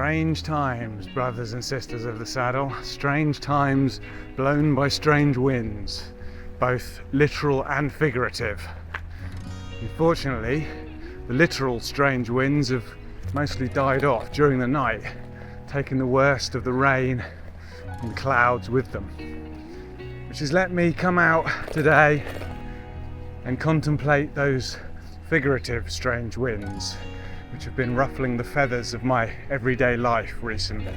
Strange times, brothers and sisters of the saddle. Strange times blown by strange winds, both literal and figurative. Unfortunately, the literal strange winds have mostly died off during the night, taking the worst of the rain and the clouds with them, which has let me come out today and contemplate those figurative strange winds which have been ruffling the feathers of my everyday life recently.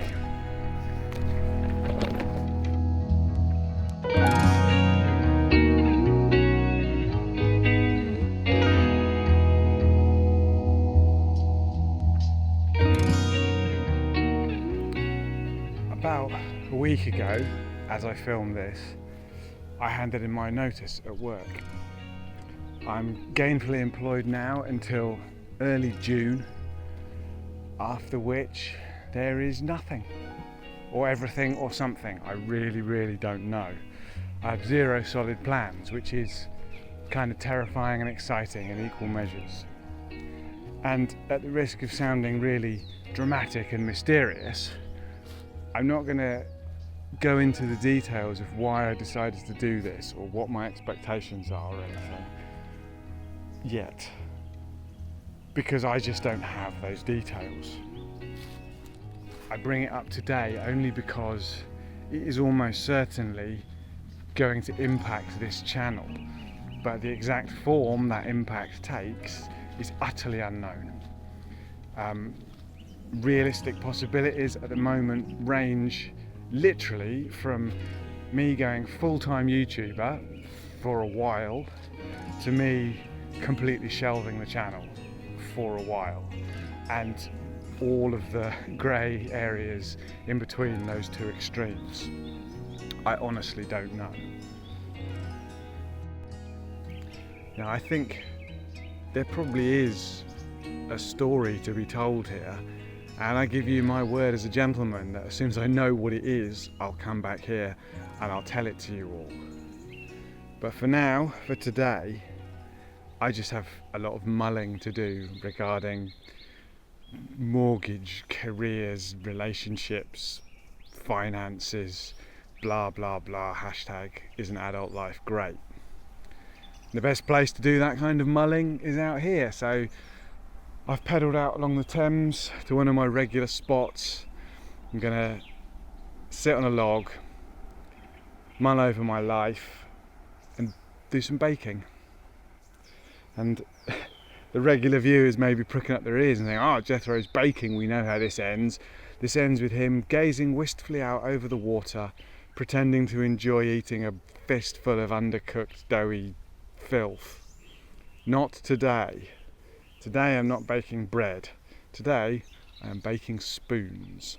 About a week ago, as I filmed this, I handed in my notice at work. I'm gainfully employed now until early June, after which there is nothing, or everything or something. I really don't know. I have zero solid plans, which is kind of terrifying and exciting in equal measures. And at the risk of sounding really dramatic and mysterious, I'm not going to go into the details of why I decided to do this or what my expectations are or anything yet, because I just don't have those details. I bring it up today only because it is almost certainly going to impact this channel, but the exact form that impact takes is utterly unknown. Realistic possibilities at the moment range literally from me going full-time YouTuber for a while to me completely shelving the channel for a while, and all of the grey areas in between those two extremes. I honestly don't know. Now, I think there probably is a story to be told here, and I give you my word as a gentleman that as soon as I know what it is, I'll come back here and I'll tell it to you all. But for now, for today, I just have a lot of mulling to do regarding mortgage, careers, relationships, finances, blah blah blah, hashtag isn't adult life great. The best place to do that kind of mulling is out here, so I've pedalled out along the Thames to one of my regular spots. I'm gonna sit on a log, mull over my life and do some baking. And the regular viewers may be pricking up their ears and saying, oh, Jethro's baking, we know how this ends. This ends with him gazing wistfully out over the water, pretending to enjoy eating a fistful of undercooked doughy filth. Not today. Today I'm not baking bread. Today I am baking spoons.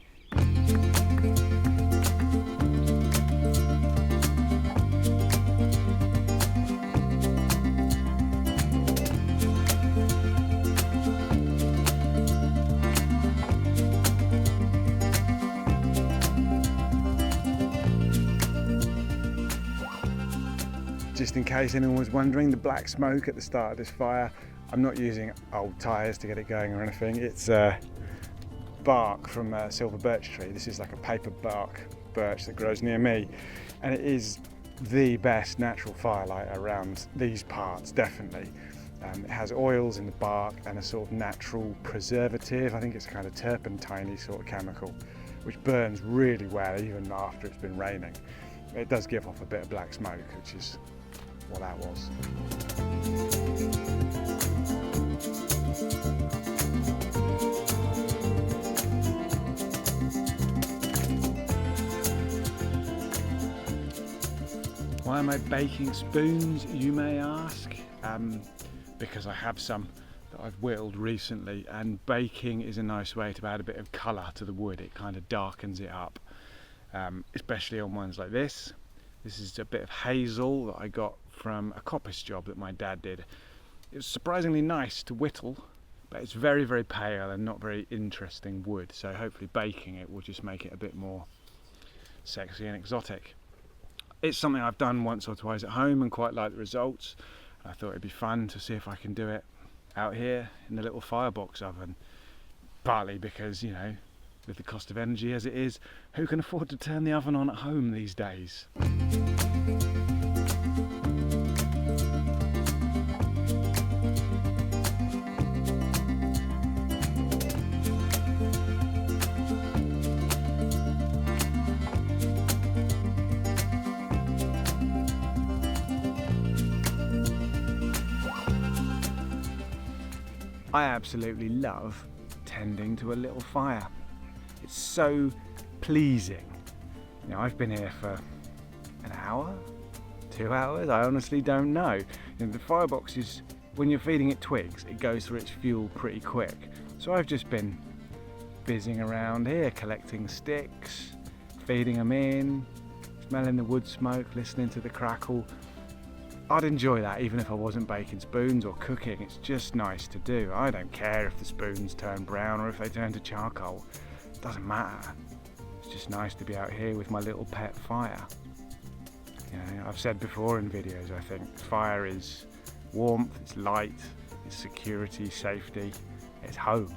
Just in case anyone was wondering, the black smoke at the start of this fire, I'm not using old tyres to get it going or anything. It's bark from a silver birch tree. This is like a paper bark birch that grows near me, and it is the best natural firelight around these parts, definitely. It has oils in the bark and a sort of natural preservative. I think it's a kind of turpentine-y sort of chemical, which burns really well even after it's been raining. It does give off a bit of black smoke, which is what that was. Why am I baking spoons, you may ask? Because I have some that I've whittled recently, and baking is a nice way to add a bit of colour to the wood. It kind of darkens it up, especially on ones like this. This is a bit of hazel that I got from a coppice job that my dad did. It was surprisingly nice to whittle, but it's very pale and not very interesting wood, so hopefully baking it will just make it a bit more sexy and exotic. It's something I've done once or twice at home and quite like the results. I thought it'd be fun to see if I can do it out here in the little Firebox oven, partly because, you know, with the cost of energy as it is, who can afford to turn the oven on at home these days? I absolutely love tending to a little fire. It's so pleasing. You know, I've been here for an hour, 2 hours, I honestly don't know. You know, the firebox is, when you're feeding it twigs, it goes through its fuel pretty quick. So I've just been busying around here, collecting sticks, feeding them in, smelling the wood smoke, listening to the crackle. I'd enjoy that even if I wasn't baking spoons or cooking. It's just nice to do. I don't care if the spoons turn brown or if they turn to charcoal. It doesn't matter. It's just nice to be out here with my little pet fire. You know, I've said before in videos, I think fire is warmth, it's light, it's security, safety, it's home.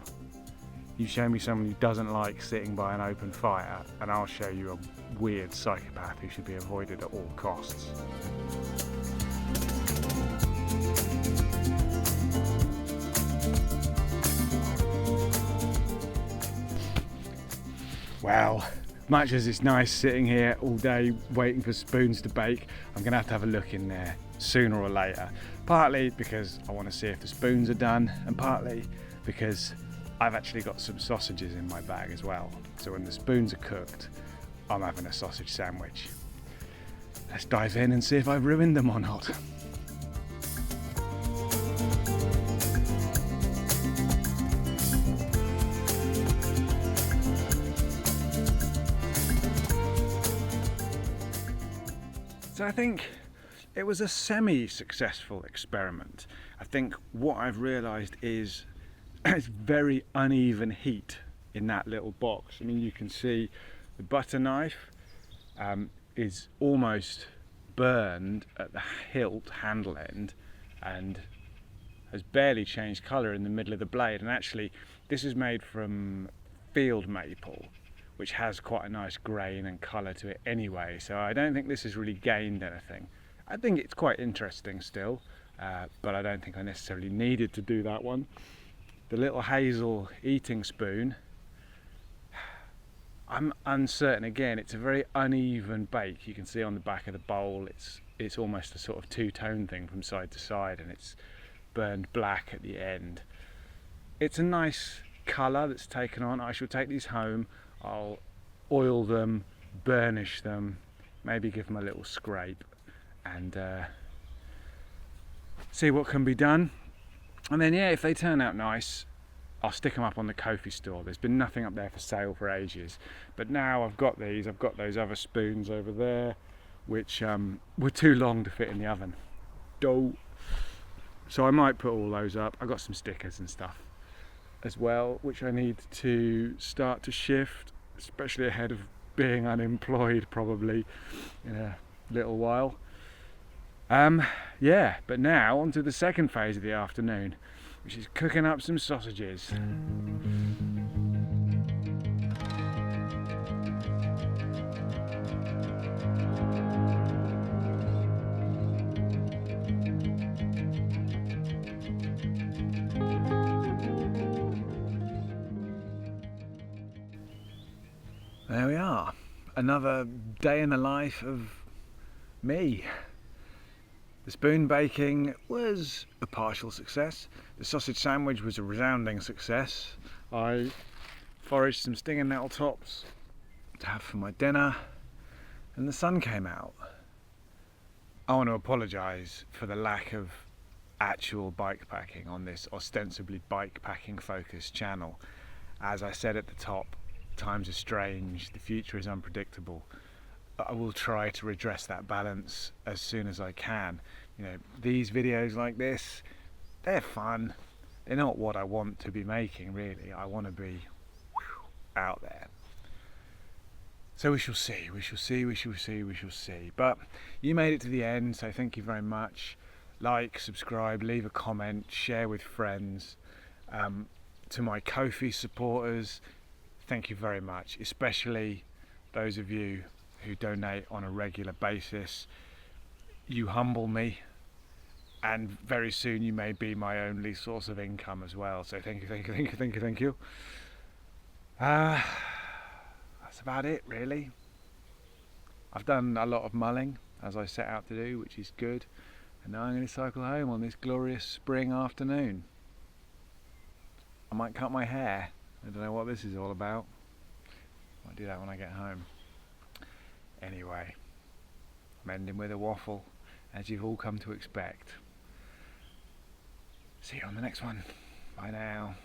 You show me someone who doesn't like sitting by an open fire and I'll show you a weird psychopath who should be avoided at all costs. Well, much as it's nice sitting here all day waiting for spoons to bake, I'm going to have a look in there sooner or later. Partly because I want to see if the spoons are done, and partly because I've actually got some sausages in my bag as well. So when the spoons are cooked, I'm having a sausage sandwich. Let's dive in and see if I've ruined them or not. So I think it was a semi-successful experiment. I think what I've realised is it's very uneven heat in that little box. I mean, you can see the butter knife is almost burned at the hilt handle end and has barely changed colour in the middle of the blade. And actually, this is made from field maple, which has quite a nice grain and colour to it anyway, so I don't think this has really gained anything. I think it's quite interesting still, but I don't think I necessarily needed to do that one. The little hazel eating spoon, I'm uncertain again, it's a very uneven bake. You can see on the back of the bowl it's almost a sort of two-tone thing from side to side, and it's burned black at the end. It's a nice colour that's taken on. I shall take these home, I'll oil them, burnish them, maybe give them a little scrape and see what can be done. And then yeah, if they turn out nice, I'll stick them up on the Ko-fi store. There's been nothing up there for sale for ages, but now I've got these. I've got those other spoons over there which were too long to fit in the oven. So I might put all those up. I've got some stickers and stuff as well, which I need to start to shift, especially ahead of being unemployed probably in a little while. Yeah, but now on to the second phase of the afternoon, which is cooking up some sausages. There we are, another day in the life of me. The spoon baking was a partial success. The sausage sandwich was a resounding success. I foraged some stinging nettle tops to have for my dinner, and the sun came out. I want to apologise for the lack of actual bike packing on this ostensibly bike packing focused channel. As I said at the top, times are strange, the future is unpredictable. I will try to redress that balance as soon as I can. You know, these videos like this, they're fun. They're not what I want to be making, really. I want to be out there. So we shall see, we shall see, we shall see, we shall see. But you made it to the end, so thank you very much. Like, subscribe, leave a comment, share with friends. To my Ko-fi supporters, thank you very much, especially those of you who donate on a regular basis. You humble me, and very soon you may be my only source of income as well. So thank you, thank you, thank you, thank you, thank you. That's about it, really. I've done a lot of mulling, as I set out to do, which is good. And now I'm going to cycle home on this glorious spring afternoon. I might cut my hair. I don't know what this is all about. Might do that when I get home. Anyway, I'm ending with a waffle, as you've all come to expect. See you on the next one. Bye now.